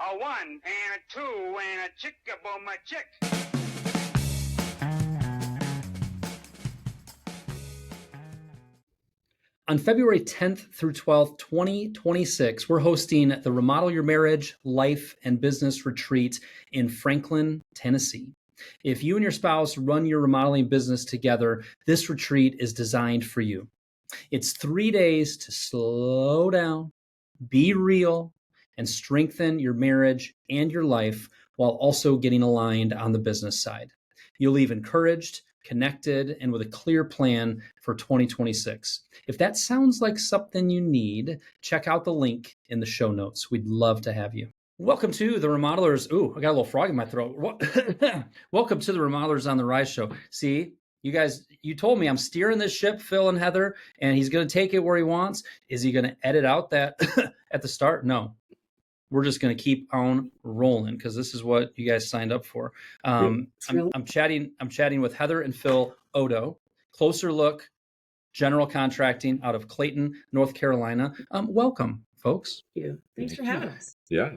A one and a two and a chick-a-boom a chick. On February 10th through 12th, 2026, we're hosting the Remodel Your Marriage, Life, and Business Retreat in Franklin, Tennessee. If you and your spouse run your remodeling business together, this retreat is designed for you. It's 3 days to slow down, be real, and strengthen your marriage and your life while also getting aligned on the business side. You'll leave encouraged, connected, and with a clear plan for 2026. If that sounds like something you need, check out the link in the show notes. We'd love to have you. Welcome to the Remodelers. Ooh, I got a little frog in my throat. Welcome to the Remodelers on the Rise show. See, you guys, you told me I'm steering this ship, Phil and Heather, and he's going to take it where he wants. Is he going to edit out that at the start? No. We're just going to keep on rolling because this is what you guys signed up for. I'm chatting with Heather and Phil Oddo. Closer Look General Contracting out of Clayton, North Carolina. Welcome, folks. Thank you. Thanks for having us. Yeah.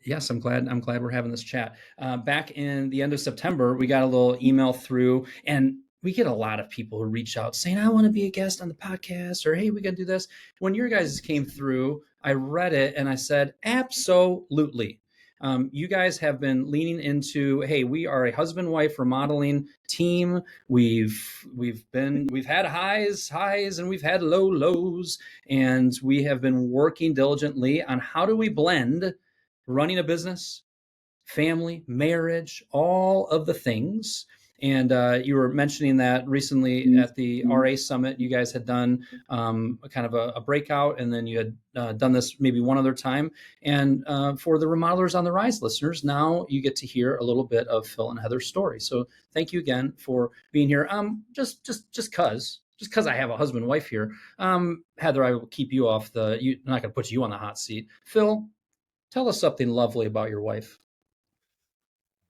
Yes, I'm glad we're having this chat. Back in the end of September, we got a little email through, and we get a lot of people who reach out saying, I want to be a guest on the podcast, or hey, we got to do this. When your guys came through, I read it and I said, absolutely. You guys have been leaning into, hey, we are a husband-wife remodeling team. We've had highs and we've had lows, and we have been working diligently on how do we blend running a business, family, marriage, all of the things. And you were mentioning that recently at the RA Summit, you guys had done kind of a breakout, and then you had done this maybe one other time. And for the Remodelers on the Rise listeners, now you get to hear a little bit of Phil and Heather's story. So thank you again for being here. Just because I have a husband and wife here, Heather, I will keep you off I'm not going to put you on the hot seat. Phil, tell us something lovely about your wife.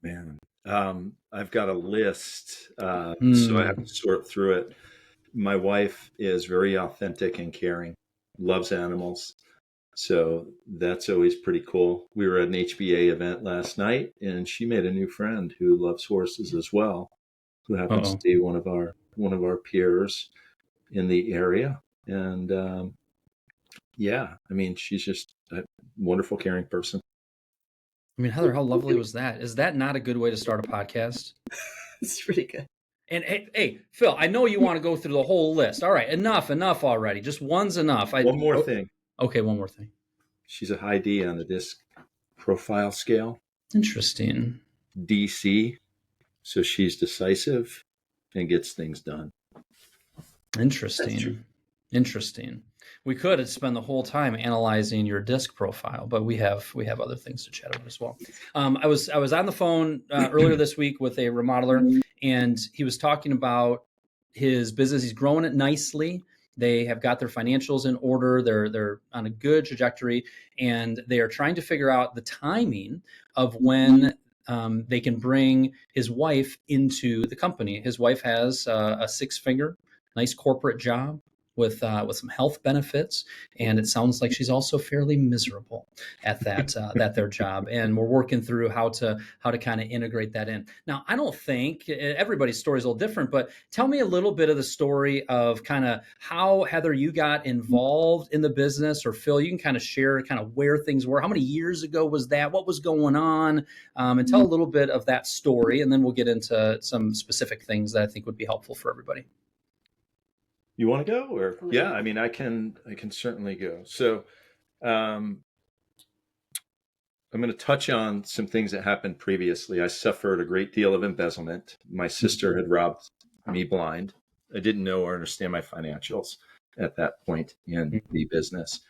Man, I've got a list, so I have to sort through it. My wife is very authentic and caring, loves animals. So that's always pretty cool. We were at an HBA event last night, and she made a new friend who loves horses as well, who happens to be one of our peers in the area. And yeah, I mean, she's just a wonderful, caring person. I mean, Heather, how lovely was that? Is that not a good way to start a podcast? It's pretty good. And hey, Phil, I know you want to go through the whole list. All right, enough already. Just one's enough. One more thing. Okay, one more thing. She's a high D on the disc profile scale. Interesting. DC, so she's decisive and gets things done. Interesting. We could spend the whole time analyzing your disc profile, but we have other things to chat about as well. I was on the phone earlier this week with a remodeler, and he was talking about his business. He's growing it nicely. They have got their financials in order. They're on a good trajectory, and they are trying to figure out the timing of when they can bring his wife into the company. His wife has a six-figure, nice corporate job with some health benefits, and it sounds like she's also fairly miserable at that their job. And we're working through how to kind of integrate that in. Now, I don't think everybody's story is a little different, but tell me a little bit of the story of kind of how, Heather, you got involved in the business, or Phil, you can kind of share kind of where things were. How many years ago was that? What was going on? And tell a little bit of that story, and then we'll get into some specific things that I think would be helpful for everybody. You want to go? Or yeah, I mean, I can certainly go. So I'm going to touch on some things that happened previously. I suffered a great deal of embezzlement. My sister had robbed me blind. I didn't know or understand my financials at that point in the business,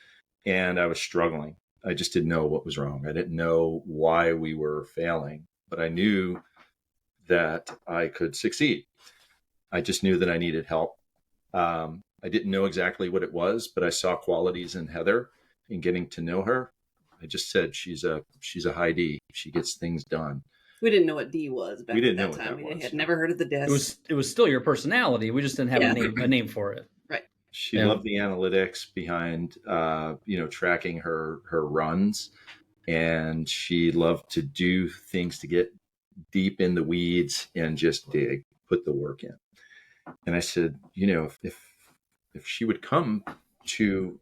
and I was struggling. I just didn't know what was wrong. I didn't know why we were failing, but I knew that I could succeed. I just knew that I needed help. I didn't know exactly what it was, but I saw qualities in Heather in getting to know her. I just said, she's a high D. She gets things done. We didn't know what D was back at that time. We had never heard of the desk. It was still your personality. We just didn't have a name for it. Right. She loved the analytics behind, tracking her runs. and she loved to do things to get deep in the weeds and just dig, put the work in. And I said, if she would come to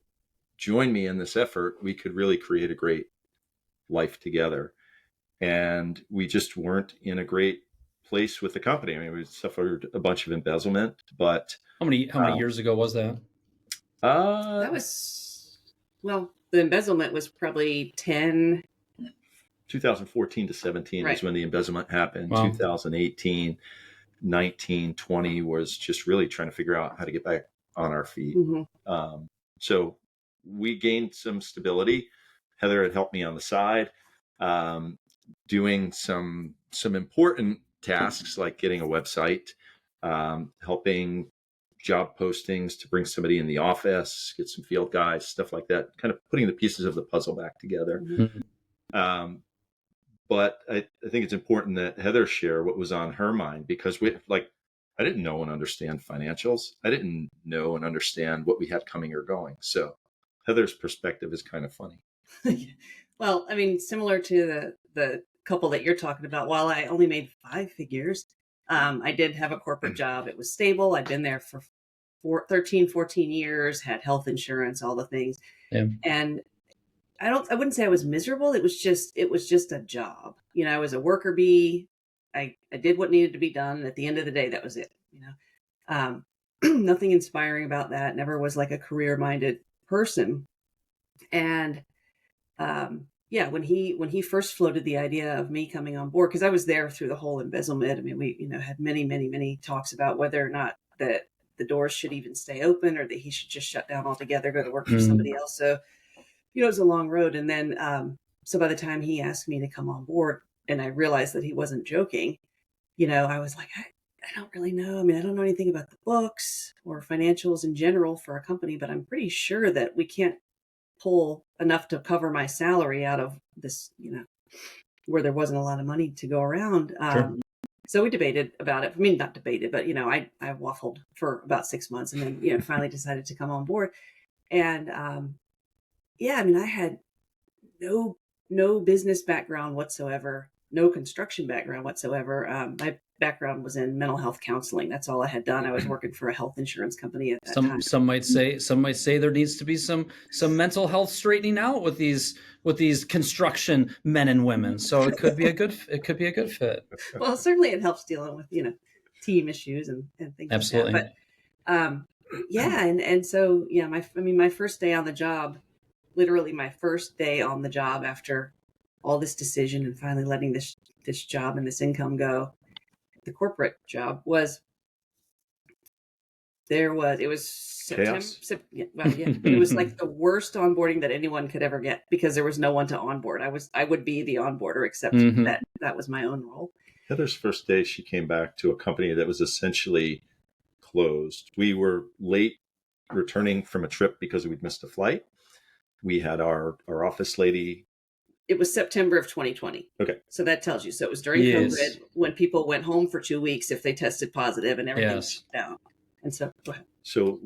join me in this effort, we could really create a great life together. And we just weren't in a great place with the company. I mean, we suffered a bunch of embezzlement, but how many years ago was that? That was, well, the embezzlement was probably 2014 to 17 right. is when the embezzlement happened. Wow. 2018, 19, 20 was just really trying to figure out how to get back on our feet. Mm-hmm. So we gained some stability. Heather had helped me on the side, doing some important tasks like getting a website, helping job postings to bring somebody in the office, get some field guys, stuff like that, kind of putting the pieces of the puzzle back together. Mm-hmm. But I think it's important that Heather share what was on her mind, because I didn't know and understand financials. I didn't know and understand what we had coming or going. So Heather's perspective is kind of funny. Well, I mean, similar to the couple that you're talking about, while I only made 5 figures, I did have a corporate job. It was stable. I'd been there for 13, 14 years, had health insurance, all the things. Yeah. And I wouldn't say I was miserable. It was just a job. I was a worker bee. I did what needed to be done. At the end of the day, that was it. Nothing inspiring about that. Never was like a career-minded person. And when he first floated the idea of me coming on board, because I was there through the whole embezzlement. I mean, we had many, many, many talks about whether or not that the doors should even stay open, or that he should just shut down altogether, go to work for somebody else. So, it was a long road. And then, so by the time he asked me to come on board and I realized that he wasn't joking, I was like, I don't really know. I mean, I don't know anything about the books or financials in general for a company, but I'm pretty sure that we can't pull enough to cover my salary out of this, where there wasn't a lot of money to go around. Sure. So we debated about it. I mean, not debated, but, I waffled for about 6 months and then, finally decided to come on board. And, I mean, I had no business background whatsoever, no construction background whatsoever. My background was in mental health counseling. That's all I had done. I was working for a health insurance company at that time. Some might say there needs to be some mental health straightening out with these construction men and women. So it could be a good fit. Well, certainly it helps dealing with team issues and things. Absolutely. Like that. But and so my first day on the job. Literally my first day on the job after all this decision and finally letting this job and this income go, the corporate job was it was September. It was like the worst onboarding that anyone could ever get, because there was no one to onboard. I would be the onboarder, except that was my own role. Heather's first day, she came back to a company that was essentially closed. We were late returning from a trip because we'd missed a flight. We had our office lady. It was September of 2020. Okay. So that tells you. So it was during COVID, when people went home for 2 weeks if they tested positive and everything shut down. And so, go ahead. So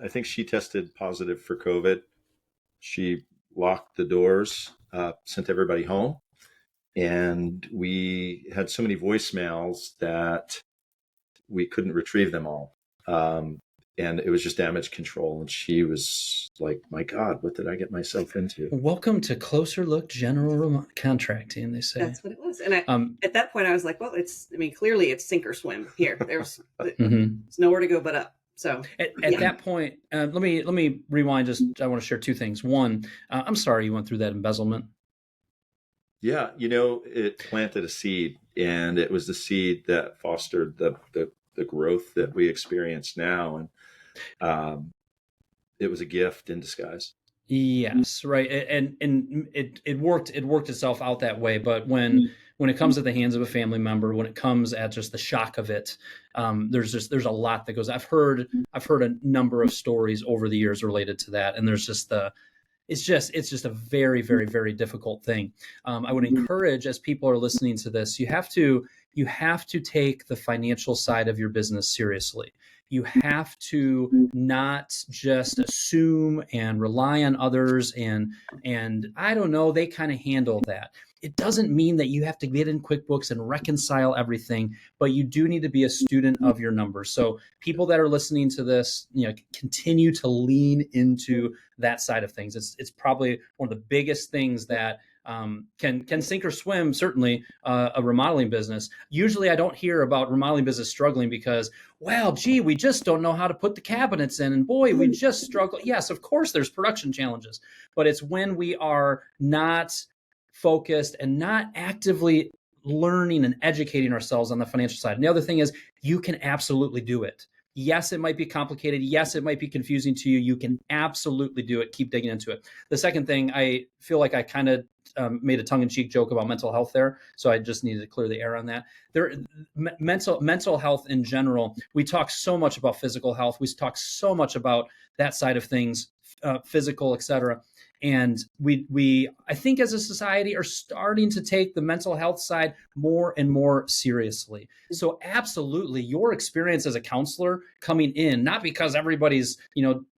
I think she tested positive for COVID. She locked the doors, sent everybody home. And we had so many voicemails that we couldn't retrieve them all. And it was just damage control. And she was like, my God, what did I get myself into? Welcome to Closer Look General Contracting, they say. That's what it was. And at that point, I was like, well, clearly it's sink or swim here. There's nowhere to go but up. So at that point, let me rewind. I want to share 2 things. One, I'm sorry you went through that embezzlement. Yeah. It planted a seed, and it was the seed that fostered the growth that we experience now. And it was a gift in disguise. Yes, right. And it worked itself out that way. But when it comes at the hands of a family member, when it comes at just the shock of it, there's a lot that goes. I've heard a number of stories over the years related to that, and there's just it's just a very, very, very difficult thing. I would encourage, as people are listening to this, you have to take the financial side of your business seriously. You have to not just assume and rely on others and I don't know, they kind of handle that. It doesn't mean that you have to get in QuickBooks and reconcile everything, but you do need to be a student of your numbers. So people that are listening to this, continue to lean into that side of things. It's probably one of the biggest things that can sink or swim, certainly, a remodeling business. Usually I don't hear about remodeling business struggling because, well, gee, we just don't know how to put the cabinets in. And boy, we just struggle. Yes, of course, there's production challenges, but it's when we are not focused and not actively learning and educating ourselves on the financial side. And the other thing is, you can absolutely do it. Yes, it might be complicated. Yes, it might be confusing to you. You can absolutely do it. Keep digging into it. The second thing, I feel like I kind of made a tongue-in-cheek joke about mental health there, so I just needed to clear the air on that. Mental health in general, we talk so much about physical health. We talk so much about that side of things, physical, et cetera. And we, I think as a society, are starting to take the mental health side more and more seriously. So absolutely, your experience as a counselor coming in, not because everybody's,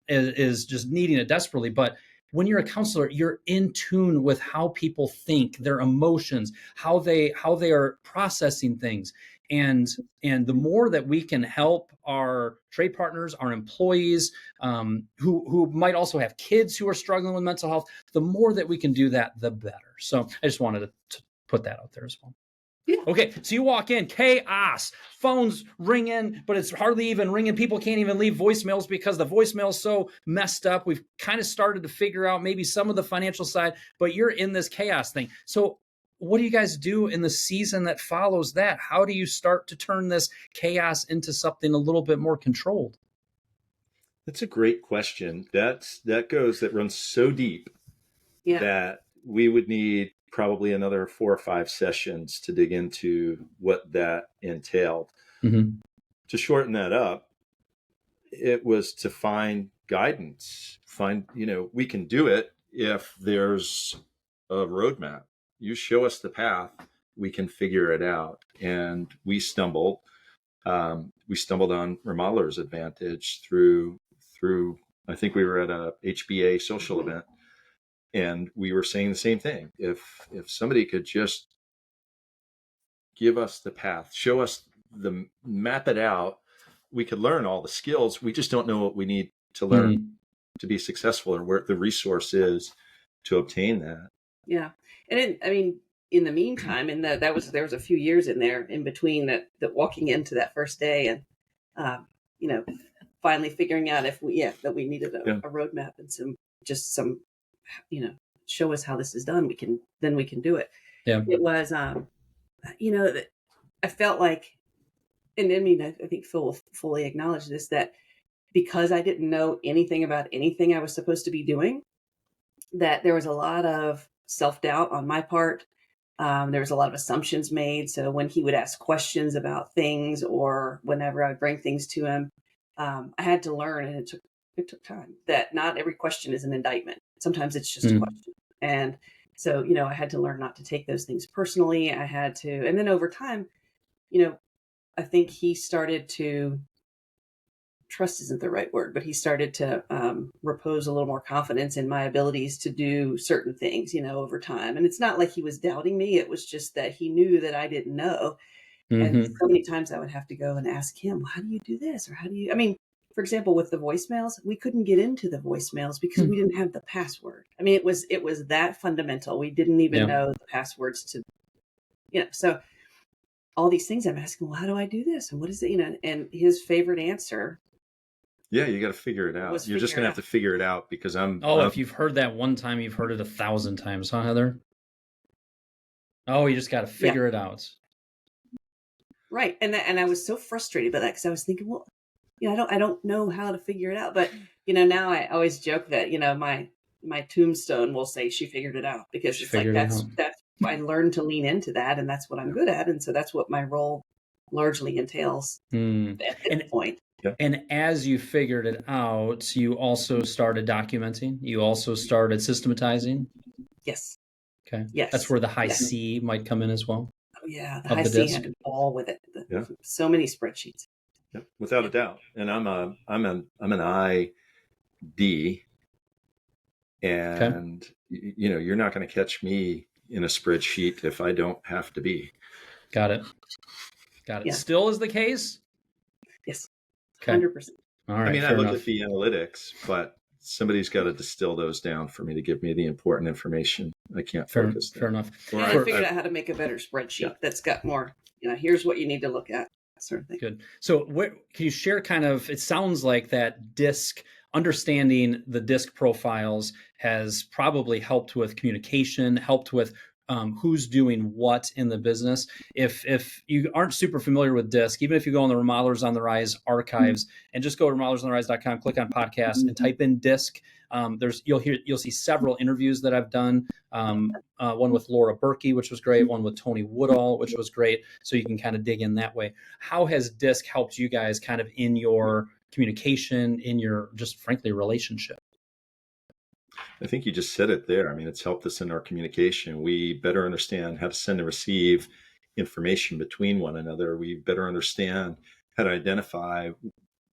is just needing it desperately, but when you're a counselor, you're in tune with how people think, their emotions, how they are processing things. And the more that we can help our trade partners, our employees, who might also have kids who are struggling with mental health, the more that we can do that, the better. So I just wanted to put that out there as well. Yeah. Okay, so you walk in, chaos, phones ring in, but it's hardly even ringing. People can't even leave voicemails because the voicemail's so messed up. We've kind of started to figure out maybe some of the financial side, but you're in this chaos thing. So what do you guys do in the season that follows that? How do you start to turn this chaos into something a little bit more controlled? That's a great question. That runs so deep that we would need probably another 4 or 5 sessions to dig into what that entailed. Mm-hmm. To shorten that up, it was to find guidance. We can do it if there's a roadmap. You show us the path, we can figure it out. And we stumbled on Remodelers Advantage through, I think we were at a HBA social event, and we were saying the same thing. If somebody could just give us the path, show us map it out, we could learn all the skills. We just don't know what we need to learn to be successful, or where the resource is to obtain that. Yeah. And in the meantime, there was a few years in there in between that walking into that first day and, finally figuring out that we needed a roadmap and some, show us how this is done. We can do it. Yeah. It was, I felt like, and I think Phil will fully acknowledge this, that because I didn't know anything about anything I was supposed to be doing, that there was a lot of self-doubt on my part. There was a lot of assumptions made. So when he would ask questions about things, or whenever I would bring things to him, I had to learn, and it took time, that not every question is an indictment. Sometimes it's just a question. And so, I had to learn not to take those things personally. And then over time, I think he started to, trust isn't the right word, but he started to repose a little more confidence in my abilities to do certain things, over time. And it's not like he was doubting me. It was just that he knew that I didn't know. And so many times I would have to go and ask him, well, how do you do this? Or for example, with the voicemails, we couldn't get into the voicemails because we didn't have the password. It was that fundamental. We didn't even know the passwords to, so all these things I'm asking, well, how do I do this? And what is it? And his favorite answer. Yeah, you got to figure it out. You're just going to have to figure it out, because if you've heard that one time, you've heard it 1,000 times, huh, Heather? Oh, you just got to figure it out. Right. And I was so frustrated by that, because I was thinking, well, I don't know how to figure it out. But, now I always joke that, my tombstone will say she figured it out, because it's like, that's I learned to lean into that, and that's what I'm good at. And so that's what my role largely entails at this point. Yeah. And as you figured it out, you also started documenting. You also started systematizing. Yes. Okay. Yes. That's where the high C might come in as well. Oh yeah, the high C had to ball with it. So many spreadsheets. Yep, without a doubt. And I'm an ID, and you're not going to catch me in a spreadsheet if I don't have to be. Got it. Yeah. Still is the case? Yes. Okay. 100%. All right. I mean, I fair look enough. at the analytics, but somebody's got to distill those down for me to give me the important information. I can't focus. Fair enough. And I figured out how to make a better spreadsheet that's got more, here's what you need to look at, sort of thing. Good. So what can you share kind of, it sounds like that DISC, understanding the DISC profiles has probably helped with communication, helped with who's doing what in the business. If you aren't super familiar with DISC, even if you go on the Remodelers on the Rise archives and just go to remodelersontherise.com, click on podcasts and type in DISC, you'll see several interviews that I've done. One with Laura Berkey, which was great. One with Tony Woodall, which was great. So you can kind of dig in that way. How has DISC helped you guys kind of in your communication, in your just frankly relationship? I think you just said it there. I mean, it's helped us in our communication. We better understand how to send and receive information between one another. We better understand how to identify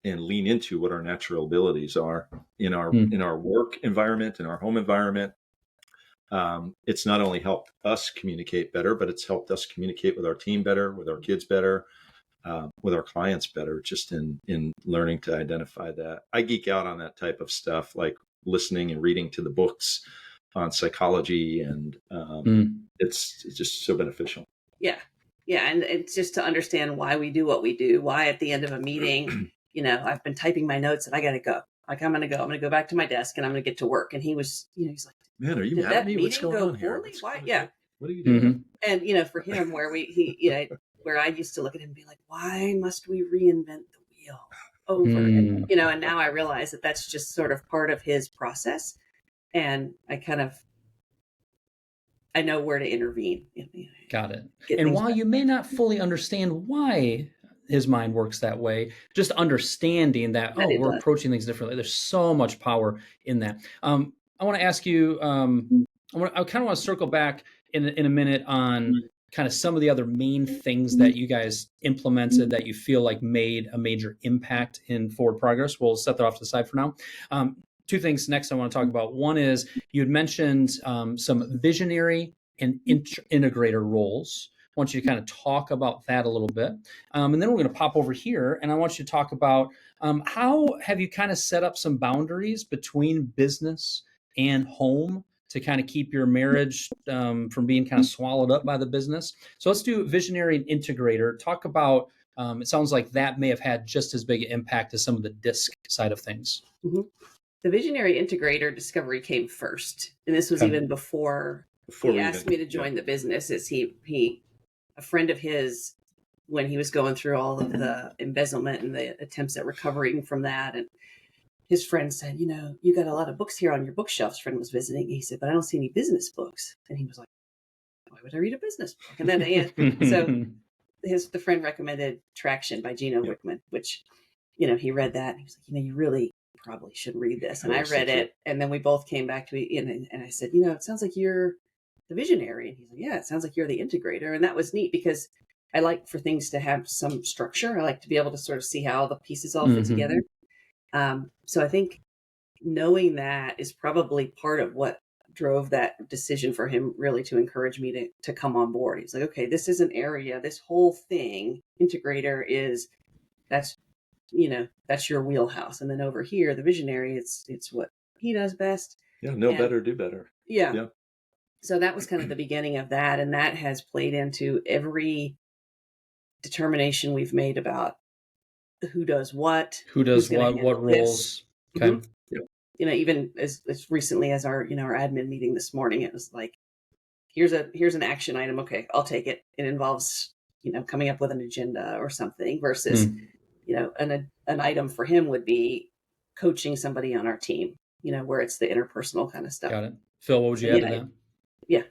and lean into what our natural abilities are in our work environment, in our home environment. It's not only helped us communicate better, but it's helped us communicate with our team better, with our kids better, with our clients better, just in learning to identify that. I geek out on that type of stuff, like listening and reading to the books on psychology, and it's just so beneficial. Yeah. And it's just to understand why we do what we do, why at the end of a meeting, I've been typing my notes and I got to go. Like, I'm going to go back to my desk and I'm going to get to work. And he was, he's like, man, are you mad at me? What's going on here? Why? Yeah. What are you doing? And, for him, where I used to look at him and be like, why must we reinvent the wheel over? And, and now I realize that that's just sort of part of his process. And I know where to intervene. Got it. And while you may not fully understand why his mind works that way, just understanding that, we're approaching things differently. There's so much power in that. I want to ask you, I kind of want to circle back in a minute on kind of some of the other main things that you guys implemented that you feel like made a major impact in forward progress. We'll set that off to the side for now. Two things next I want to talk about. One is you had mentioned some visionary and integrator roles. I want you to kind of talk about that a little bit. And then we're going to pop over here and I want you to talk about how have you kind of set up some boundaries between business and home to kind of keep your marriage from being kind of swallowed up by the business. So let's do visionary and integrator. Talk about, it sounds like that may have had just as big an impact as some of the DISC side of things. Mm-hmm. The visionary integrator discovery came first. And this was even before he asked me to join the business. Is a friend of his, when he was going through all of the embezzlement and the attempts at recovering from that, and his friend said, you got a lot of books here on your bookshelves. Friend was visiting. He said, but I don't see any business books. And he was like, why would I read a business book? And then the friend recommended Traction by Gino Wickman, which, he read that and he was like, you really probably should read this. And I read it. And then we both came back to it. And I said, it sounds like you're the visionary. And he's like, yeah, it sounds like you're the integrator. And that was neat because I like for things to have some structure. I like to be able to sort of see how the pieces all fit together. So I think knowing that is probably part of what drove that decision for him really to encourage me to come on board. He's like, okay, this is an area, this whole thing, integrator that's your wheelhouse. And then over here, the visionary, it's what he does best. Yeah. Better, do better. Yeah. So that was kind of the beginning of that. And that has played into every determination we've made about who does what, what roles. Okay. Mm-hmm. Yep. Even as recently as our admin meeting this morning, it was like, here's an action item. Okay, I'll take it. It involves, coming up with an agenda or something versus, an item for him would be coaching somebody on our team, where it's the interpersonal kind of stuff. Got it. Phil, what would you add to that? Yeah.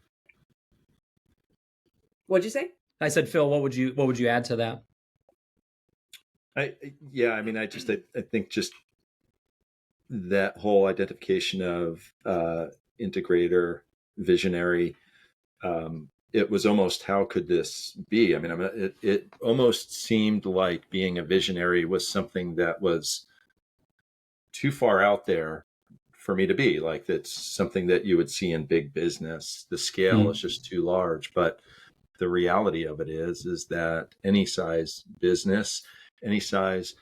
What'd you say? I said, Phil, what would you add to that? I think just that whole identification of integrator, visionary, it was almost, how could this be? I mean, it almost seemed like being a visionary was something that was too far out there for me to be. Like, that's something that you would see in big business. The scale is just too large. But the reality of it is that any size business, any size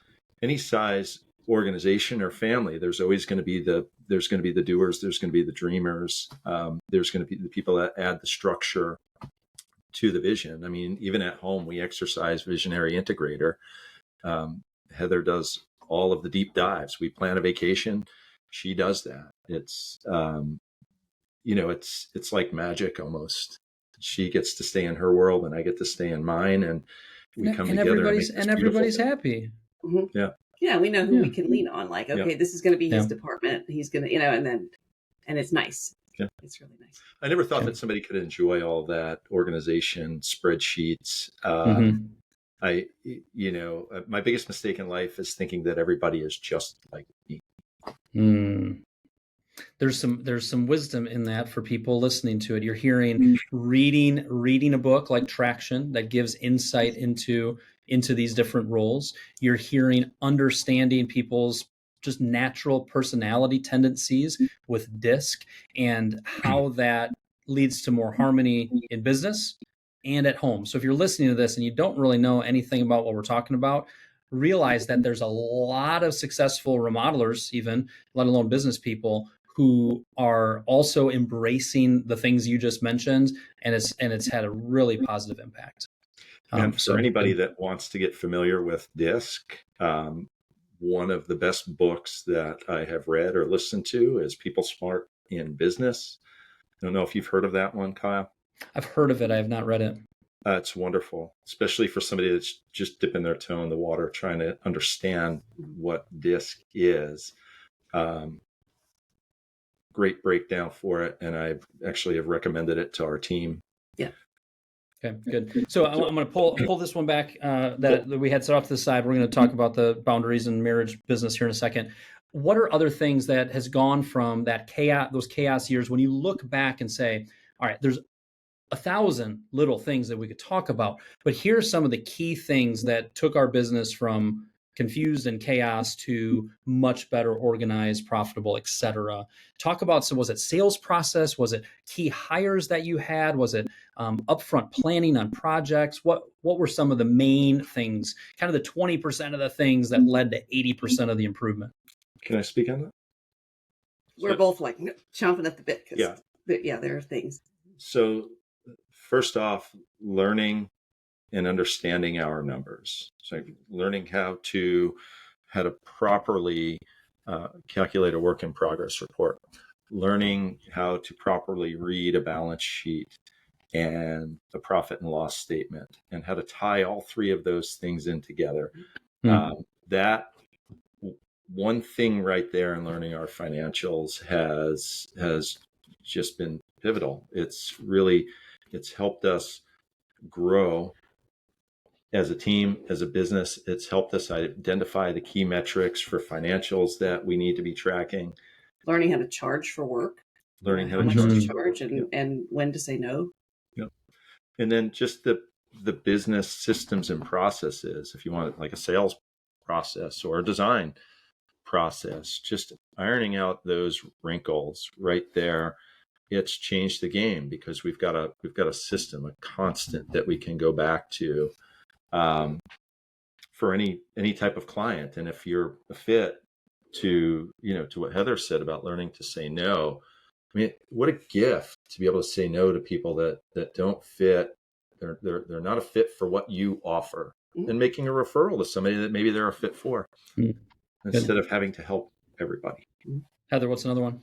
organization or family, there's always going to be the doers, there's going to be the dreamers, there's going to be the people that add the structure to the vision. I mean, even at home, we exercise visionary integrator. Heather does all of the deep dives. We plan a vacation, she does that. It's it's like magic almost. She gets to stay in her world and I get to stay in mine, and we come together and everybody's happy. Mm-hmm. Yeah, we know who we can lean on. Like, okay, this is going to be his department. He's going to, and it's nice. Yeah. It's really nice. I never thought that somebody could enjoy all that organization, spreadsheets. My biggest mistake in life is thinking that everybody is just like me. There's some wisdom in that for people listening to it. You're hearing reading a book like Traction that gives insight into these different roles. You're hearing understanding people's just natural personality tendencies with DISC and how that leads to more harmony in business and at home. So if you're listening to this and you don't really know anything about what we're talking about, realize that there's a lot of successful remodelers, even, let alone business people, who are also embracing the things you just mentioned, and it's had a really positive impact. And for anybody that wants to get familiar with DISC, one of the best books that I have read or listened to is People Smart in Business. I don't know if you've heard of that one, Kyle. I've heard of it. I have not read it. It's wonderful, especially for somebody that's just dipping their toe in the water, trying to understand what DISC is. Great breakdown for it. And I actually have recommended it to our team. Yeah. Okay, good. So I'm going to pull this one back that we had set off to the side. We're going to talk about the boundaries and marriage business here in a second. What are other things that has gone from that those chaos years, when you look back and say, all right, there's 1,000 little things that we could talk about, but here's some of the key things that took our business from confused and chaos to much better organized, profitable, et cetera. Talk about, so was it sales process? Was it key hires that you had? Was it upfront planning on projects? What were some of the main things, kind of the 20% of the things that led to 80% of the improvement? Can I speak on that? We're both like chomping at the bit. There are things. So first off, learning and understanding our numbers. So learning how to properly calculate a work in progress report, learning how to properly read a balance sheet and a profit and loss statement, and how to tie all three of those things in together. That one thing right there in learning our financials has just been pivotal. It's helped us grow as a team, as a business. It's helped us identify the key metrics for financials that we need to be tracking. Learning how to charge for work. Learning how much to charge and when to say no. Yep. And then just the business systems and processes, if you want like a sales process or a design process, just ironing out those wrinkles right there. It's changed the game because we've got a system, a constant that we can go back to for any type of client. And if you're a fit to what Heather said about learning to say no, I mean, what a gift to be able to say no to people that don't fit. They're not a fit for what you offer, and making a referral to somebody that maybe they're a fit for, instead of having to help everybody. Heather, what's another one?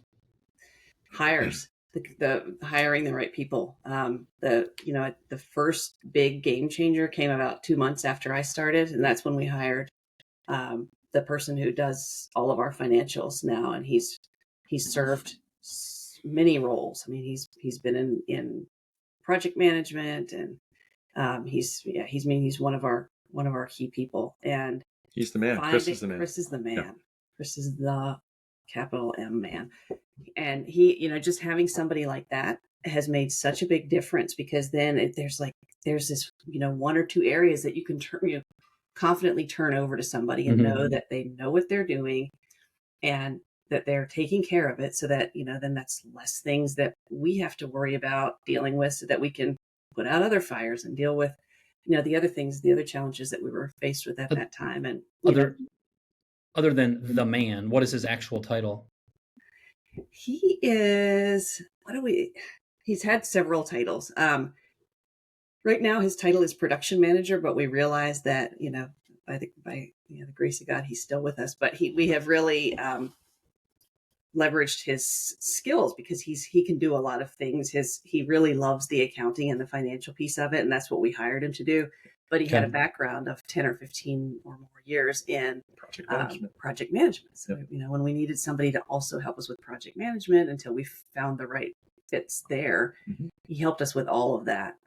Hires. The hiring the right people. The first big game changer came about 2 months after I started, and that's when we hired the person who does all of our financials now, and he's served many roles. I mean, he's been in project management, and he's one of our key people, and he's the man. Chris is the man. Chris is the man. Yeah. Chris is the capital M man. And he, just having somebody like that has made such a big difference, because then there's this, one or two areas that you can confidently turn over to somebody and know that they know what they're doing and that they're taking care of it, so that, then that's less things that we have to worry about dealing with, so that we can put out other fires and deal with, the other things, the other challenges that we were faced with at that time. And other than the man, what is his actual title? He is, he's had several titles. Right now his title is production manager, but we realized that, by the grace of God, he's still with us, but we have really, leveraged his skills, because he can do a lot of things. He really loves the accounting and the financial piece of it, and that's what we hired him to do. But he had a background of 10 or 15 or more years in project management. So, when we needed somebody to also help us with project management until we found the right fits there, he helped us with all of that.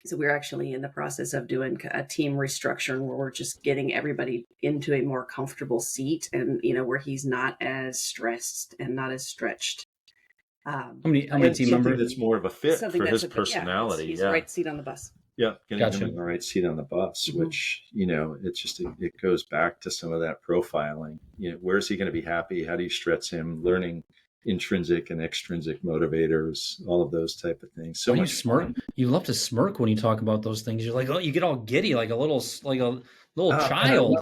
So we're actually in the process of doing a team restructuring, where we're just getting everybody into a more comfortable seat, and, where he's not as stressed and not as stretched. How many team members? That's more of a fit for his personality. He's the right seat on the bus. Yeah, getting him in the right seat on the bus, which, it goes back to some of that profiling. Where is he going to be happy? How do you stretch him? Learning intrinsic and extrinsic motivators, all of those type of things. So you smirk. You love to smirk when you talk about those things. You're like, oh, you get all giddy, like a little child.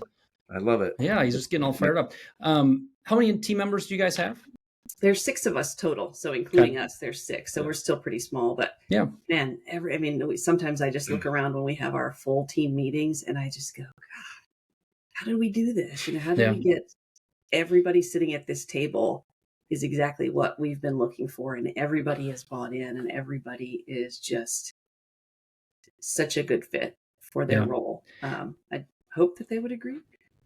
I love it. Yeah, he's just getting all fired up. How many team members do you guys have? There's 6 of us total. So including us, there's 6. So we're still pretty small, but man, sometimes I just look around when we have our full team meetings, and I just go, God, how do we do this? How do we get everybody sitting at this table is exactly what we've been looking for, and everybody has bought in, and everybody is just such a good fit for their role. I hope that they would agree,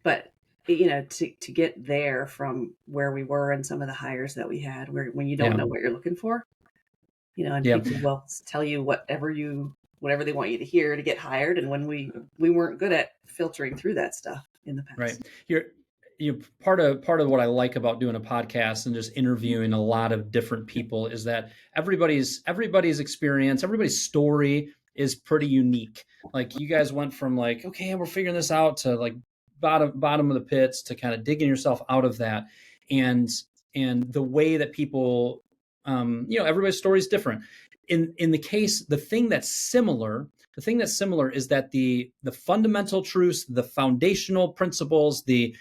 but to get there from where we were and some of the hires that we had, when you don't know what you're looking for, and people will tell you whatever they want you to hear to get hired. And when we weren't good at filtering through that stuff in the past. Right. You're part of what I like about doing a podcast and just interviewing a lot of different people is that everybody's experience, everybody's story is pretty unique. Like, you guys went from like, okay, we're figuring this out, to like bottom of the pits, to kind of digging yourself out of that. And the way that people, everybody's story is different. In the case, the thing that's similar is that the fundamental truths, the foundational principles, the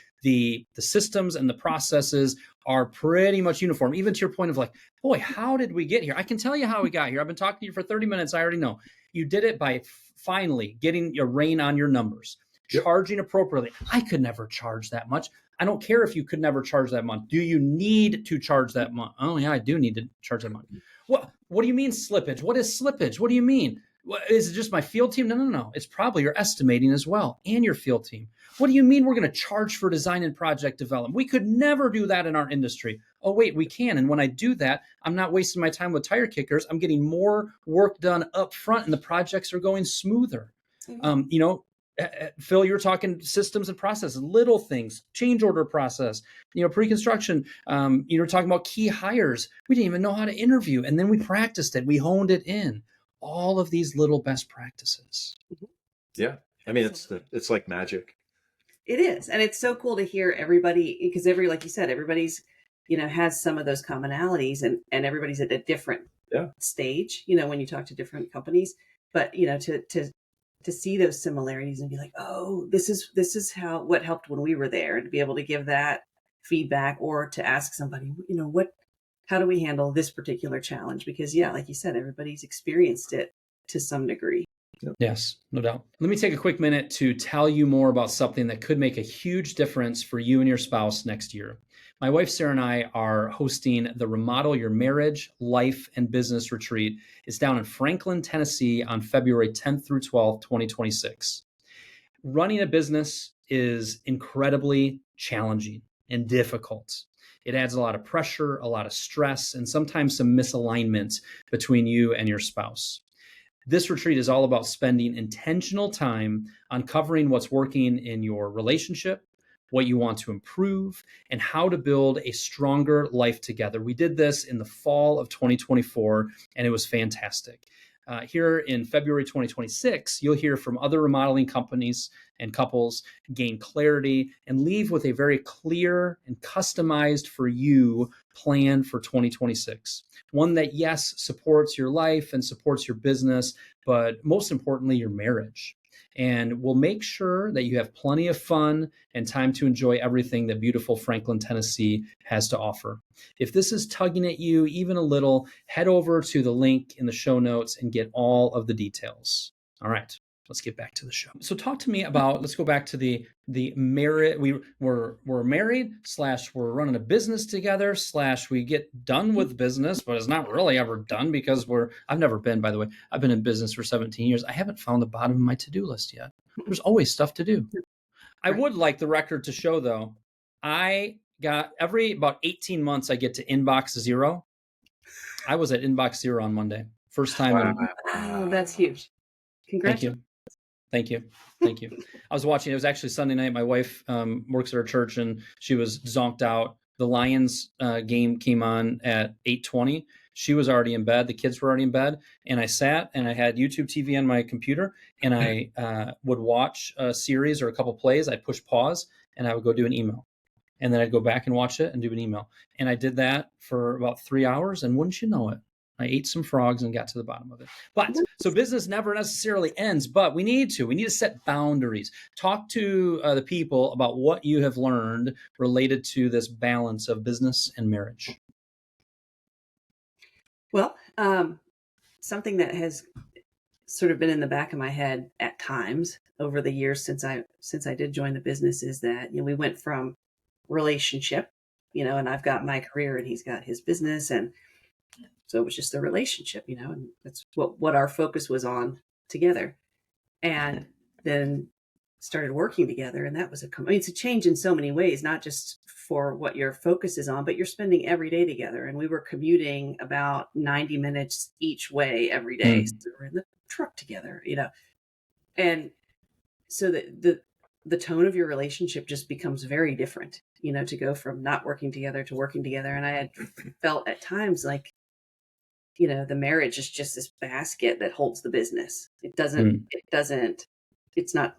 systems and the processes are pretty much uniform. Even to your point of like, boy, how did we get here? I can tell you how we got here. I've been talking to you for 30 minutes. I already know. You did it by finally getting your rein on your numbers, charging appropriately. I could never charge that much. I don't care if you could never charge that much. Do you need to charge that much? Oh yeah, I do need to charge that much. What do you mean slippage? What is slippage? What do you mean? Is it just my field team? No. It's probably your estimating as well, and your field team. What do you mean we're going to charge for design and project development? We could never do that in our industry. Oh, wait, we can. And when I do that, I'm not wasting my time with tire kickers. I'm getting more work done up front, and the projects are going smoother. Phil, you're talking systems and processes, little things, change order process, pre-construction. You're talking about key hires. We didn't even know how to interview, and then we practiced it. We honed it in. All of these little best practices. Yeah, I mean, it's like magic. It is, and it's so cool to hear everybody, because like you said, everybody's has some of those commonalities, and everybody's at a different stage. When you talk to different companies, but to see those similarities and be like, oh, this is what helped when we were there, and to be able to give that feedback, or to ask somebody, how do we handle this particular challenge? Because like you said, everybody's experienced it to some degree. Yes, no doubt. Let me take a quick minute to tell you more about something that could make a huge difference for you and your spouse next year. My wife, Sarah, and I are hosting the Remodel Your Marriage, Life, and Business Retreat. It's down in Franklin, Tennessee on February 10th through 12th, 2026. Running a business is incredibly challenging and difficult. It adds a lot of pressure, a lot of stress, and sometimes some misalignment between you and your spouse. This retreat is all about spending intentional time uncovering what's working in your relationship, what you want to improve, and how to build a stronger life together. We did this in the fall of 2024, and it was fantastic. Here in February 2026, you'll hear from other remodeling companies and couples, gain clarity, and leave with a very clear and customized for you plan for 2026. One that, yes, supports your life and supports your business, but most importantly, your marriage. And we'll make sure that you have plenty of fun and time to enjoy everything that beautiful Franklin, Tennessee has to offer. If this is tugging at you even a little, head over to the link in the show notes and get all of the details. All right, let's get back to the show. So talk to me about, let's go back to the marriage. We're married / we're running a business together / we get done with business, but it's not really ever done because I've never been, by the way, I've been in business for 17 years. I haven't found the bottom of my to-do list yet. There's always stuff to do. I would like the record to show though, I got every about 18 months, I get to inbox 0. I was at inbox 0 on Monday. First time. Wow, that's huge. Congratulations. Thank you. I was watching, it was actually Sunday night. My wife works at our church and she was zonked out. The Lions game came on at 8:20. She was already in bed. The kids were already in bed. And I sat and I had YouTube TV on my computer and I would watch a series or a couple plays. I'd push pause and I would go do an email. And then I'd go back and watch it and do an email. And I did that for about 3 hours. And wouldn't you know it, I ate some frogs and got to the bottom of it. But so business never necessarily ends, but we need to set boundaries. Talk to the people about what you have learned related to this balance of business and marriage. Well, something that has sort of been in the back of my head at times over the years since I did join the business is that, we went from relationship, and I've got my career and he's got his business, and so it was just the relationship, and that's what our focus was on together. And then started working together. And that was it's a change in so many ways, not just for what your focus is on, but you're spending every day together. And we were commuting about 90 minutes each way every day. So we were in the truck together, and so the tone of your relationship just becomes very different, to go from not working together to working together. And I had felt at times like, the marriage is just this basket that holds the business. It's not,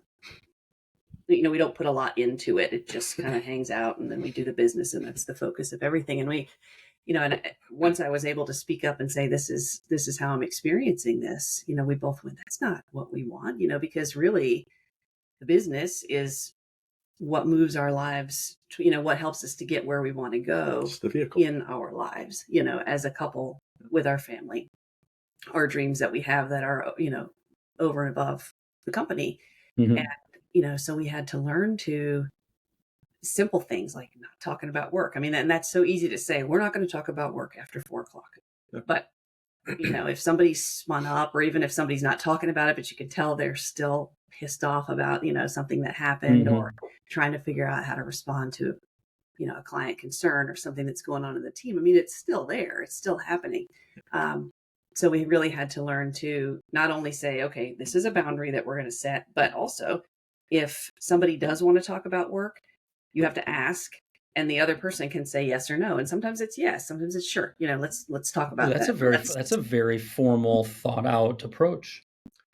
we don't put a lot into it. It just kind of hangs out and then we do the business and that's the focus of everything. And we, and once I was able to speak up and say, this is how I'm experiencing this, we both went, that's not what we want, because really the business is what moves our lives, what helps us to get where we want to go in our lives, as a couple with our family, our dreams that we have that are, over and above the company. Mm-hmm. And, so we had to learn to simple things like not talking about work. I mean, and that's so easy to say, we're not going to talk about work after 4:00. Yeah. But, if somebody's spun up or even if somebody's not talking about it, but you can tell they're still pissed off about, something that happened or trying to figure out how to respond to, a client concern or something that's going on in the team. I mean, it's still there. It's still happening. So we really had to learn to not only say, okay, this is a boundary that we're going to set, but also if somebody does want to talk about work, you have to ask and the other person can say yes or no. And sometimes it's yes, sometimes it's sure. Let's talk about that. That's a very formal, thought out approach.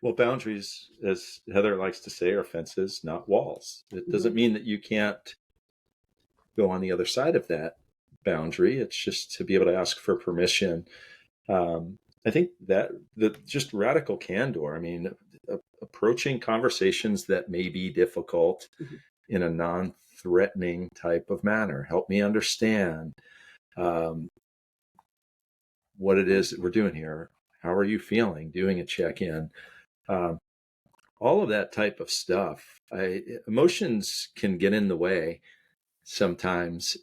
Well, boundaries, as Heather likes to say, are fences, not walls. It doesn't mean that you can't go on the other side of that boundary. It's just to be able to ask for permission. I think that just radical candor. I mean, approaching conversations that may be difficult in a non-threatening type of manner. Help me understand what it is that we're doing here. How are you feeling? Doing a check-in. All of that type of stuff. Emotions can get in the way sometimes,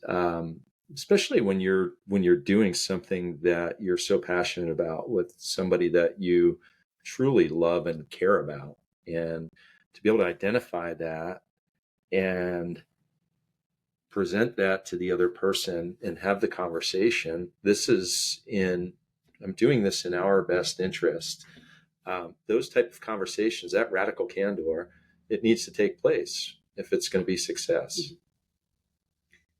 especially when you're doing something that you're so passionate about with somebody that you truly love and care about. And to be able to identify that and present that to the other person and have the conversation, I'm doing this in our best interest. Those type of conversations, that radical candor, it needs to take place if it's going to be success.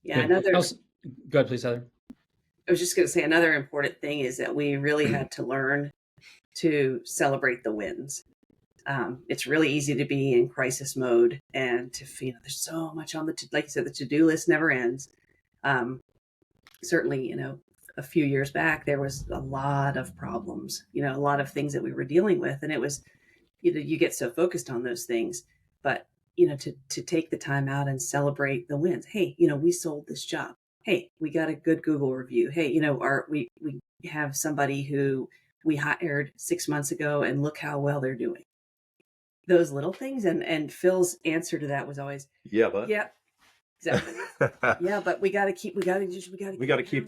Yeah. Good. Go ahead, please, Heather. I was just going to say another important thing is that we really had to learn to celebrate the wins. It's really easy to be in crisis mode and to feel there's so much on like you said, the to-do list never ends. Certainly, a few years back, there was a lot of problems, a lot of things that we were dealing with. And it was, you get so focused on those things, but, to take the time out and celebrate the wins. Hey, we sold this job. Hey, we got a good Google review. Hey, we have somebody who we hired 6 months ago and look how well they're doing. Those little things. And Phil's answer to that was always, yeah, but yeah, exactly. Yeah, but we got to keep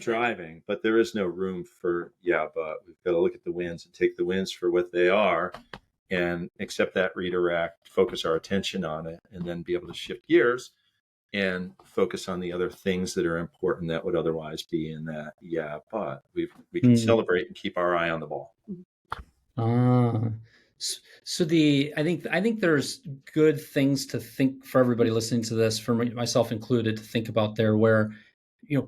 driving, but there is no room for, but we've got to look at the wins and take the wins for what they are and accept that redirect, focus our attention on it, and then be able to shift gears and focus on the other things that are important that would otherwise be in that. Yeah, but we can celebrate and keep our eye on the ball. So I think there's good things to think for everybody listening to this, for myself included, to think about there, where,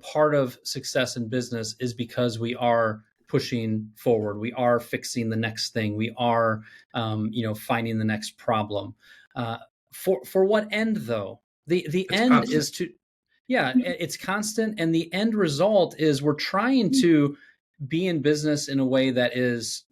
part of success in business is because we are pushing forward. We are fixing the next thing. We are, finding the next problem. For what end though? The end constant. Is to, it's constant. And the end result is we're trying to be in business in a way that is,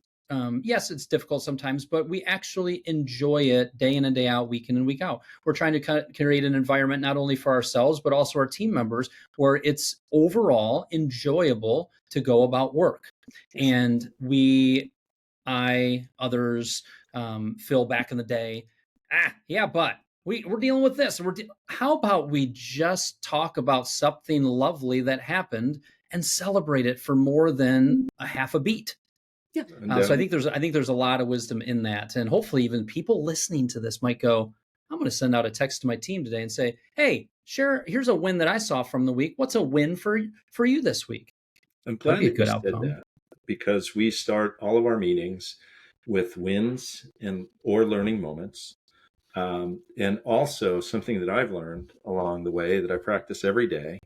yes, it's difficult sometimes, but we actually enjoy it day in and day out, week in and week out. We're trying to create an environment not only for ourselves, but also our team members, where it's overall enjoyable to go about work. And others, Phil back in the day, but we're dealing with this. How about we just talk about something lovely that happened and celebrate it for more than a half a beat? Yeah. So I think there's a lot of wisdom in that, and hopefully even people listening to this might go, I'm going to send out a text to my team today and say, hey, here's a win that I saw from the week. What's a win for you this week? I'm glad that you said that, because we start all of our meetings with wins or learning moments. And also something that I've learned along the way that I practice every day.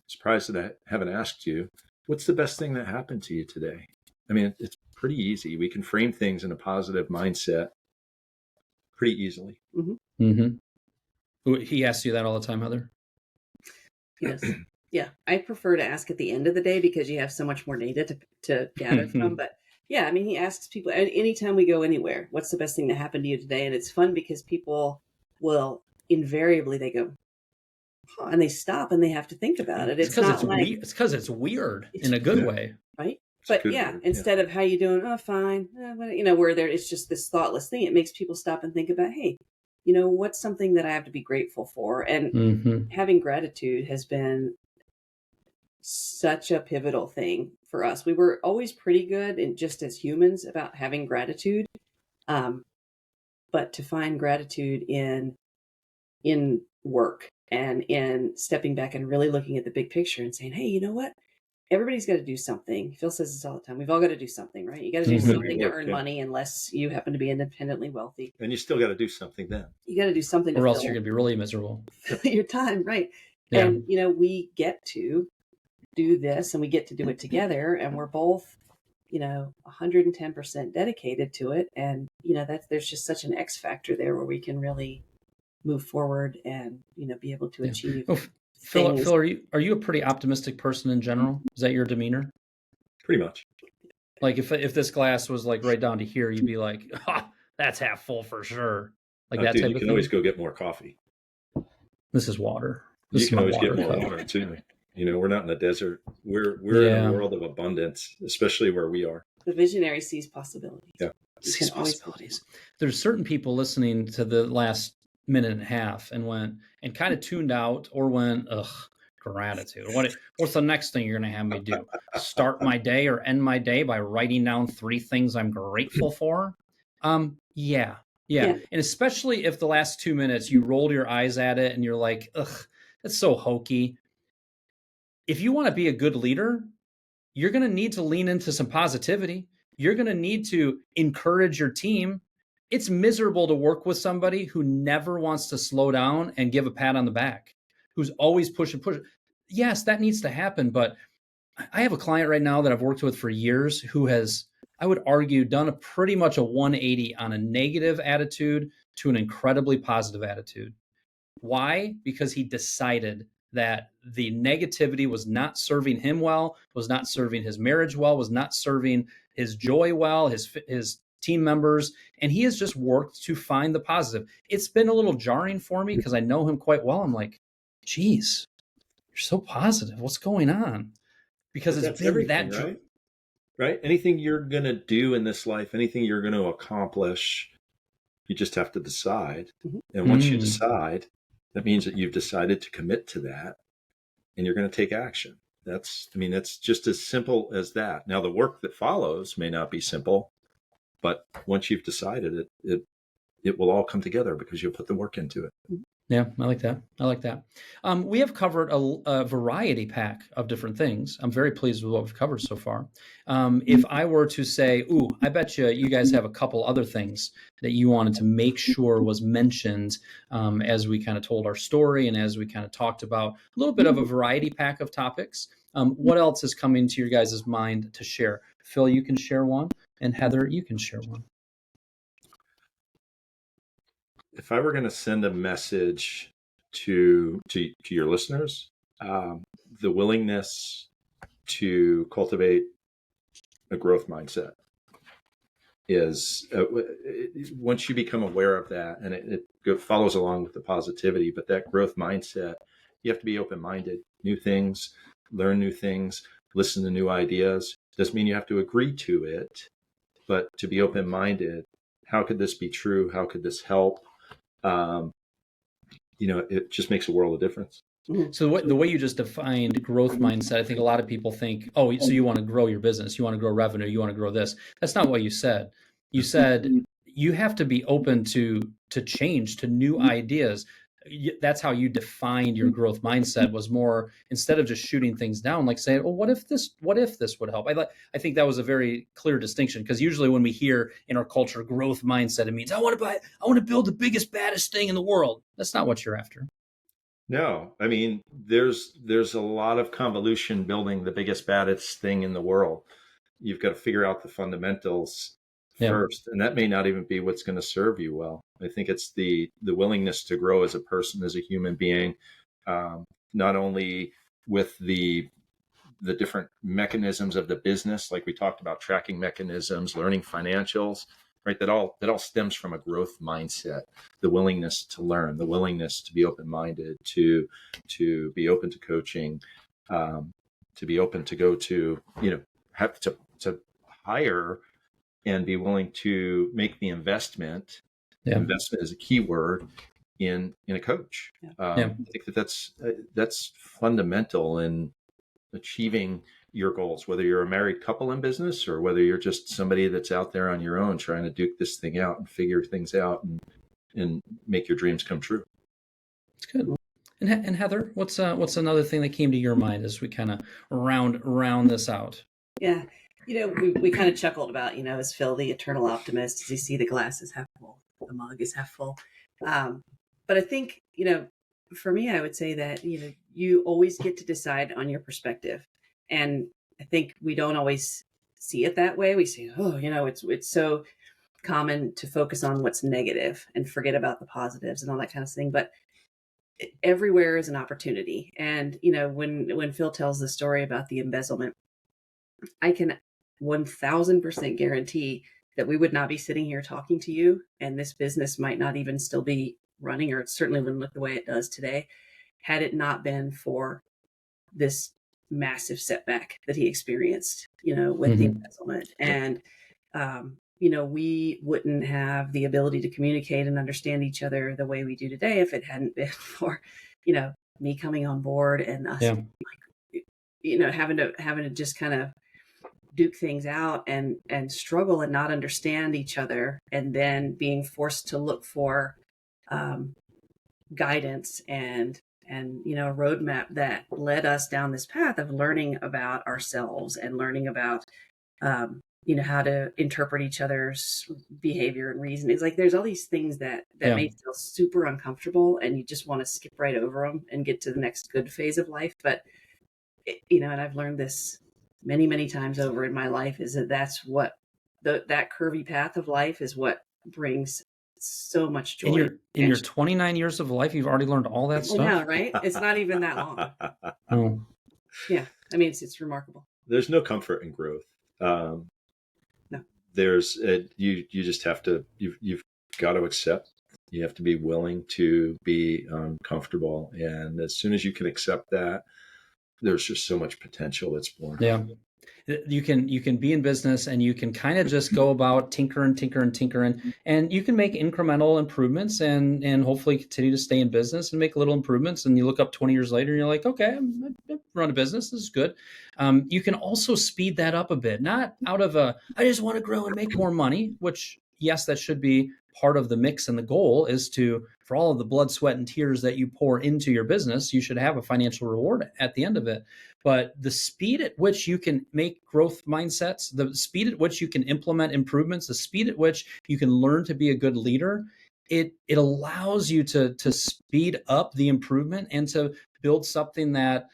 Surprised that I haven't asked you, what's the best thing that happened to you today? I mean, it's pretty easy. We can frame things in a positive mindset pretty easily. Mm-hmm. Mm-hmm. He asks you that all the time, Heather? Yes. Yeah. I prefer to ask at the end of the day because you have so much more data to gather from. But yeah, I mean, he asks people anytime we go anywhere, what's the best thing that happened to you today? And it's fun because people will invariably, they go, and they stop and they have to think about it. It's because it's weird in a good way. Right. But instead of how you doing? Oh, fine. Where it's just this thoughtless thing. It makes people stop and think about, hey, what's something that I have to be grateful for? And having gratitude has been such a pivotal thing for us. We were always pretty good and just as humans about having gratitude. But to find gratitude in work and in stepping back and really looking at the big picture and saying, hey, you know what? Everybody's got to do something. Phil says this all the time. We've all got to do something, right? You got to do something to earn money unless you happen to be independently wealthy. And you still got to do something then. You got to do something. Or else you're going to be really miserable. Your time, right. Yeah. And, we get to do this and we get to do it together. And we're both, 110% dedicated to it. And, there's just such an X factor there where we can really move forward and, be able to achieve. Phil, are you a pretty optimistic person in general? Is that your demeanor? Pretty much. Like if this glass was like right down to here, you'd be like, that's half full for sure. Like that type of thing. You can always go get more coffee. This is water. You can always get more water too. We're not in the desert. We're in a world of abundance, especially where we are. The visionary sees possibilities. Yeah. Sees possibilities. There's certain people listening to the last minute and a half and kind of tuned out or went, gratitude. What's the next thing you're going to have me do? Start my day or end my day by writing down 3 things I'm grateful for? Yeah. And especially if the last 2 minutes you rolled your eyes at it and you're like, that's so hokey. If you want to be a good leader, you're going to need to lean into some positivity. You're going to need to encourage your team. It's miserable to work with somebody who never wants to slow down and give a pat on the back, who's always pushing. yes, that needs to happen. But I have a client right now that I've worked with for years who has, I would argue, done a pretty much a 180 on a negative attitude to an incredibly positive attitude. Why? Because he decided that the negativity was not serving him well, was not serving his marriage well, was not serving his joy well, his team members, and he has just worked to find the positive. It's been a little jarring for me because I know him quite well. I'm like, geez, you're so positive. What's going on? Because it's That's been everything, that right? Right? Anything you're going to do in this life, anything you're going to accomplish, you just have to decide. And once you decide, that means that you've decided to commit to that and you're going to take action. That's just as simple as that. Now, the work that follows may not be simple, but once you've decided it will all come together because you'll put the work into it. Yeah, I like that. I like that. We have covered a variety pack of different things. I'm very pleased with what we've covered so far. If I were to say, ooh, I bet you guys have a couple other things that you wanted to make sure was mentioned as we kind of told our story and as we kind of talked about a little bit of a variety pack of topics. What else is coming to your guys' mind to share? Phil, you can share one, and Heather, you can share one. If I were going to send a message to your listeners, the willingness to cultivate a growth mindset is once you become aware of that, and it follows along with the positivity, but that growth mindset, you have to be open-minded, new things, learn new things, listen to new ideas. Doesn't mean you have to agree to it, but to be open-minded. How could this be true? How could this help? It just makes a world of difference. So the way you just defined growth mindset, I think a lot of people think, oh, so you want to grow your business, you want to grow revenue, you want to grow this. That's not what you said. You said you have to be open to change, to new ideas. That's how you defined your growth mindset, was more, instead of just shooting things down, like saying, well, what if this would help? I think that was a very clear distinction, because usually when we hear in our culture growth mindset, it means I want to build the biggest, baddest thing in the world. That's not what you're after. No, I mean, there's a lot of convolution building the biggest, baddest thing in the world. You've got to figure out the fundamentals first, and that may not even be what's going to serve you well. I think it's the willingness to grow as a person, as a human being, not only with the different mechanisms of the business, like we talked about, tracking mechanisms, learning financials, right? That all stems from a growth mindset, the willingness to learn, the willingness to be open-minded, to be open to coaching, to be open to go to, have to hire and be willing to make the investment. Yeah. Investment is a key word in a coach. I think that's fundamental in achieving your goals, whether you're a married couple in business or whether you're just somebody that's out there on your own trying to duke this thing out and figure things out and make your dreams come true. That's good. And Heather, what's another thing that came to your mind as we kind of round this out? Yeah. We kind of chuckled about, is Phil the eternal optimist? Does he see the glass is half full, the mug is half full? But I think, for me, I would say that, you always get to decide on your perspective. And I think we don't always see it that way. We say, it's so common to focus on what's negative and forget about the positives and all that kind of thing. But everywhere is an opportunity. And, when Phil tells the story about the embezzlement, I can 1000% guarantee that we would not be sitting here talking to you, and this business might not even still be running, or it certainly wouldn't look the way it does today, had it not been for this massive setback that he experienced, with the embezzlement. And, we wouldn't have the ability to communicate and understand each other the way we do today if it hadn't been for, me coming on board and us, having to just kind of duke things out and struggle and not understand each other, and then being forced to look for guidance and a roadmap that led us down this path of learning about ourselves and learning about how to interpret each other's behavior and reason. It's like there's all these things that make you feel super uncomfortable, and you just want to skip right over them and get to the next good phase of life. But and I've learned this many, many times over in my life, is that's what that curvy path of life is what brings so much joy. In your 29 years of life, you've already learned all that stuff. Yeah, right. It's not even that long. Oh. Yeah, I mean it's remarkable. There's no comfort in growth. No. There's you just have to. You've got to accept. You have to be willing to be uncomfortable, and as soon as you can accept that, there's just so much potential that's born. Yeah. You can be in business, and you can kind of just go about tinkering, and you can make incremental improvements and hopefully continue to stay in business and make little improvements. And you look up 20 years later and you're like, okay, I run a business. This is good. You can also speed that up a bit, not out of I just want to grow and make more money, which yes, that should be part of the mix. And the goal is for all of the blood, sweat, and tears that you pour into your business, you should have a financial reward at the end of it. But the speed at which you can make growth mindsets, the speed at which you can implement improvements, the speed at which you can learn to be a good leader, it allows you to speed up the improvement and to build something that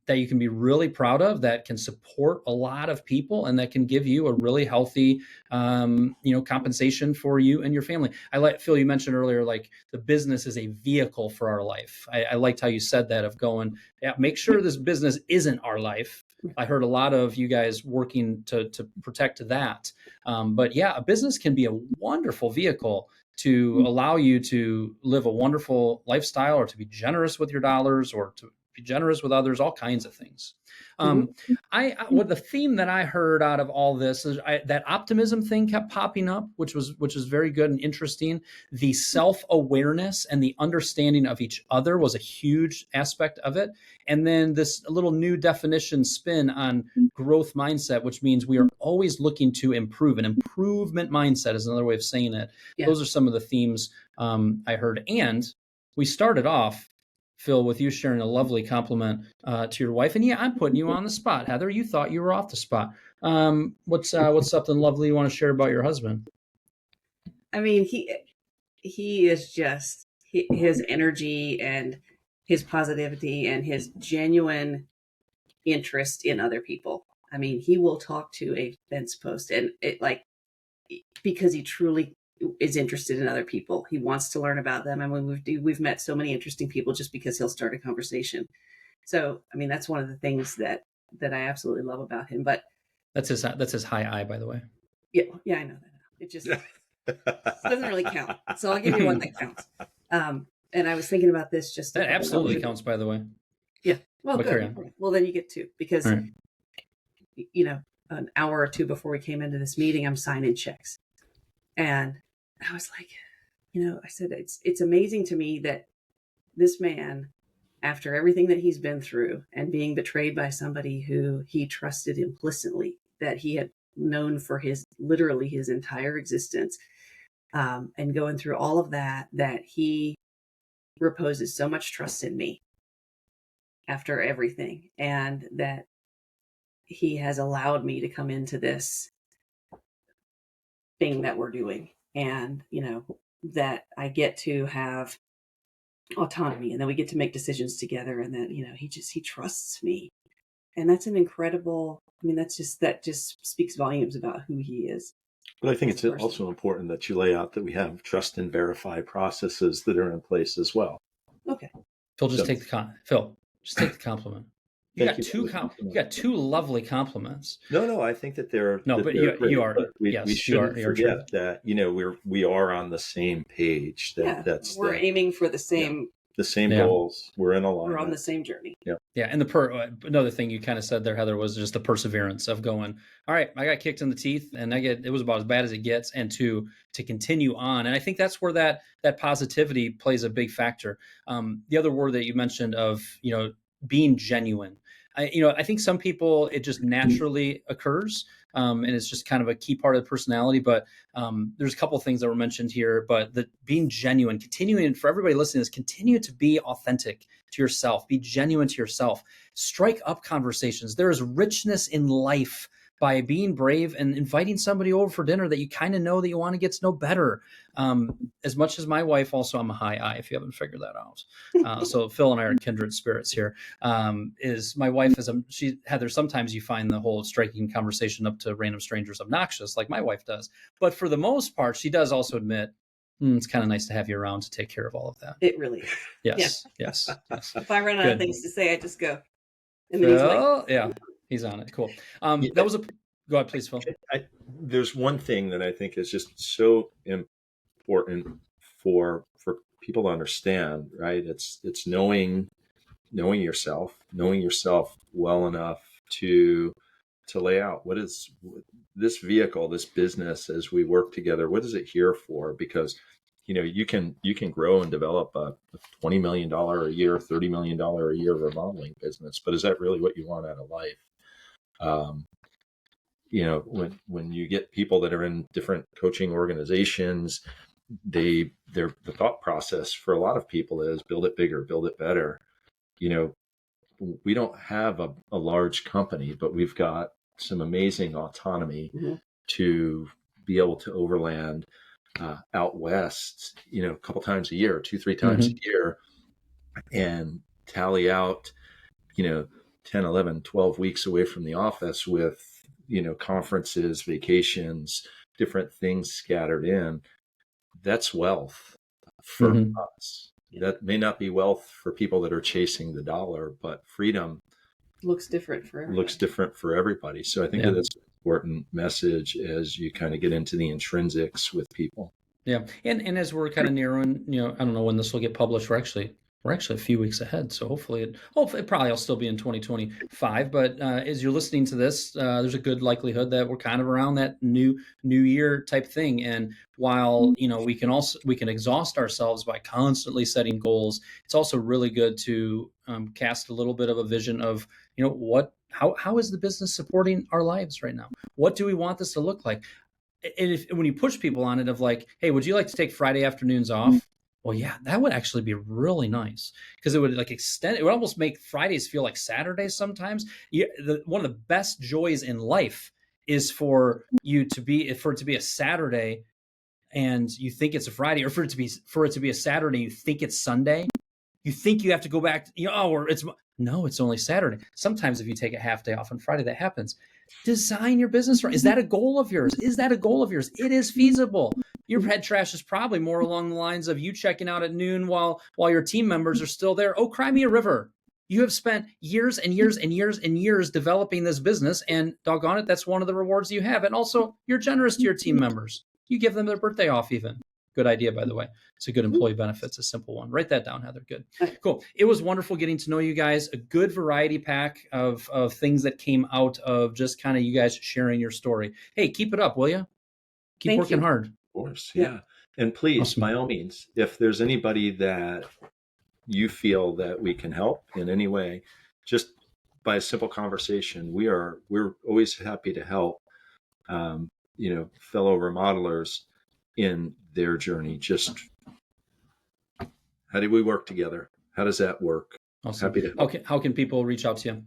you can be really proud of, that can support a lot of people, and that can give you a really healthy, compensation for you and your family. Phil, you mentioned earlier, like the business is a vehicle for our life. I liked how you said that, of going, make sure this business isn't our life. I heard a lot of you guys working to protect that. But yeah, a business can be a wonderful vehicle to allow you to live a wonderful lifestyle, or to be generous with your dollars, or to be generous with others, all kinds of things. What the theme that I heard out of all this is that optimism thing kept popping up, which was very good and interesting. The self-awareness and the understanding of each other was a huge aspect of it. And then this little new definition spin on growth mindset, which means we are always looking to improve. An improvement mindset is another way of saying it. Yeah. Those are some of the themes I heard. And we started off, Phil, with you sharing a lovely compliment to your wife. And yeah, I'm putting you on the spot. Heather, you thought you were off the spot. What's something lovely you want to share about your husband? I mean, he is just his energy and his positivity and his genuine interest in other people. I mean, he will talk to a fence post, and because he truly is interested in other people. He wants to learn about them. And when we've met so many interesting people just because he'll start a conversation. So, I mean, that's one of the things that I absolutely love about him. But that's his high I, by the way. Yeah, I know that. It just doesn't really count. So I'll give you one that counts. And I was thinking about this just that absolutely counts, by the way. Yeah. Well, good. Well, then you get two, because an hour or two before we came into this meeting, I'm signing checks. And I was like, I said, it's amazing to me that this man, after everything that he's been through and being betrayed by somebody who he trusted implicitly, that he had known for literally his entire existence, and going through all of that he reposes so much trust in me after everything, and that he has allowed me to come into this thing that we're doing, and that I get to have autonomy, and then we get to make decisions together, and then he trusts me, and that's an incredible. I mean, that just speaks volumes about who he is. But I think it's also important that you lay out that we have trust and verify processes that are in place as well. Okay, Phil, just take the compliment. You got two lovely compliments. No, I think that they're but you are. We shouldn't forget that we are on the same page. We're aiming for the same goals. We're in alignment. We're on the same journey. Yeah. And another thing you kind of said there, Heather, was just the perseverance of going, all right, I got kicked in the teeth, and it was about as bad as it gets, and to continue on. And I think that's where that positivity plays a big factor. The other word that you mentioned of being genuine. I think some people, it just naturally occurs, and it's just kind of a key part of the personality. But there's a couple of things that were mentioned here. But the being genuine, continuing, for everybody listening, is continue to be authentic to yourself. Be genuine to yourself. Strike up conversations. There is richness in life by being brave and inviting somebody over for dinner that you kind of know that you want to get to know better. As much as my wife, also, I'm a high I, if you haven't figured that out. So Phil and I are kindred spirits here. Is my wife Heather, sometimes you find the whole striking conversation up to random strangers obnoxious, like my wife does. But for the most part, she does also admit, it's kind of nice to have you around to take care of all of that. It really is. Yes, Yeah. yes. If I run out of things to say, I just go. And then he's on it. Cool. Yeah. That was go ahead, please, Phil. There's one thing that I think is just so important for people to understand, right? It's knowing yourself well enough to lay out what is this vehicle, this business, as we work together, what is it here for? Because you can grow and develop a $20 million a year, $30 million a year remodeling business, but is that really what you want out of life? When you get people that are in different coaching organizations, the thought process for a lot of people is build it bigger, build it better. We don't have a large company, but we've got some amazing autonomy to be able to overland out west, a couple times a year, 2-3 times a year, and tally out, 10, 11, 12 weeks away from the office with, conferences, vacations, different things scattered in. That's wealth for us. That may not be wealth for people that are chasing the dollar, but freedom looks different for everybody. So I think that's an important message as you kind of get into the intrinsics with people. Yeah. And as we're kind of nearing, I don't know when this will get published. We're actually a few weeks ahead. So hopefully it probably will still be in 2025. But as you're listening to this, there's a good likelihood that we're kind of around that new year type thing. And while, we can exhaust ourselves by constantly setting goals, it's also really good to cast a little bit of a vision of, how is the business supporting our lives right now? What do we want this to look like? And when you push people on it of like, hey, would you like to take Friday afternoons off? Well, yeah, that would actually be really nice because it would it would almost make Fridays feel like Saturdays sometimes. One of the best joys in life is for it to be a Saturday and you think it's a Friday, or for it to be a Saturday, you think it's Sunday. You think you have to go back, or it's only Saturday. Sometimes if you take a half day off on Friday, that happens. Design your business right. Is that a goal of yours? It is feasible. Your head trash is probably more along the lines of you checking out at noon while your team members are still there. Oh, cry me a river. You have spent years and years and years and years developing this business, and doggone it, that's one of the rewards you have. And also, you're generous to your team members. You give them their birthday off even. Good idea, by the way. It's a good employee benefits, a simple one. Write that down, Heather. Good. Cool. It was wonderful getting to know you guys. A good variety pack of things that came out of just kind of you guys sharing your story. Hey, keep it up, will you? Keep working hard. Of course. Yeah. And please, by all means, if there's anybody that you feel that we can help in any way, just by a simple conversation, we're always happy to help, fellow remodelers in their journey. Just how do we work together? How does that work? Awesome. Happy to help. How can people reach out to you?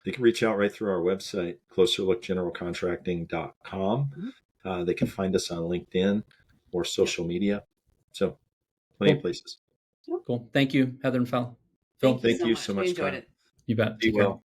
They can reach out right through our website, closerlookgeneralcontracting.com. They can find us on LinkedIn or social media. So plenty of places. Cool. Thank you, Heather and Phil. Thank you so much. We enjoyed it. You bet. Be well.